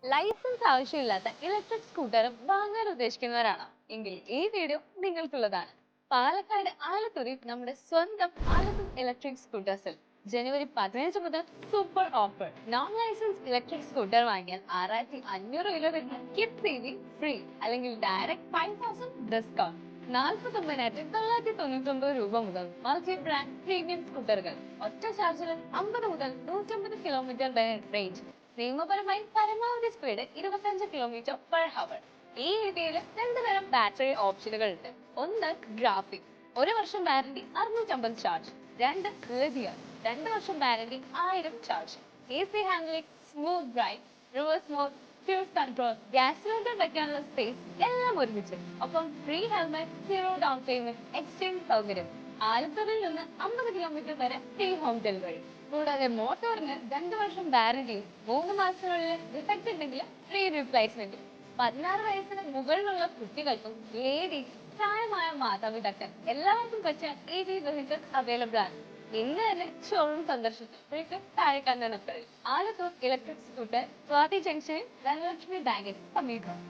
Licence ആവശ്യമില്ലാത്ത electric scooter വാങ്ങാൻ ഉദ്ദേശിക്കുന്നവരാണോ എങ്കിൽ ഈ വീഡിയോ നിങ്ങൾക്കുള്ളതാണ്. പാലക്കാട് ആലത്തൂരിൽ നമ്മുടെ സ്വന്തം ആലത്തൂർ ഇലക്ട്രിക് സ്കൂട്ടേഴ്സിൽ ജനുവരി 15 മുതൽ super offer. Non license electric scooter വാങ്ങിയാൽ 6500 രൂപ കിറ്റ് സേവി ഫ്രീ, അല്ലെങ്കിൽ ഡയറക്ട് 5000 ഡിസ്കൗണ്ട്. 49,999 രൂപ മുതൽ മൾട്ടി ബ്രാൻഡ് പ്രീമിയം സ്കൂട്ടറുകൾ. ഒറ്റ ചാർജിൽ 50 മുതൽ 150 കിലോമീറ്റർ വരെ റേഞ്ച്. നിയമപരമായി പരമാവധി സ്പീഡ് 25 km/h. ഈ രീതിയിൽ രണ്ടു തരം ബാറ്ററി ഓപ്ഷനുകൾ ഉണ്ട്. ഒന്ന് ഗ്രാഫിക്, 1 വർഷം വാറന്റി 650 ചാർജ്. രണ്ട് ലിഥിയം, 2 വർഷം warranty 1000 charge. Easy handling, smooth drive, reverse mode, cruise control, gas cylinder വെക്കാനുള്ള സ്പേസ് എല്ലാം ഒരുമിച്ച്. ഒപ്പം free helmet, zero down payment, exchange സൗകര്യം. ആലത്തൂരിൽ നിന്ന് 50 കിലോമീറ്റർ വരെ ഫ്രീ ഹോം ഡെലിവറി. കൂടാതെ മോട്ടോറിന് 2 വർഷം വാറന്റിയും 3 മാസത്തിനുള്ളിൽ ഡിഫക്ട് ഉണ്ടെങ്കിൽ ഫ്രീ റീപ്ലേസ്മെന്റും. 16 വയസ്സിന് മുകളിലുള്ള കുട്ടികൾക്കും ലേഡീസ്, പ്രായമായ മാതാപിതാക്കൾ എല്ലാവർക്കും പറ്റിയ EV വെഹിക്കിൾ അവൈലബിൾ ആണ്. ഇന്ന് തന്നെ ഷോറൂം സന്ദർശിച്ചു താഴെ കണ്ട നമ്പറിൽ. ആലത്തൂർ ഇലക്ട്രിക് സ്കൂട്ടർ സ്വാതി ജംഗ്ഷനിൽ ധനലക്ഷ്മി ബാങ്കിന് സമീപം.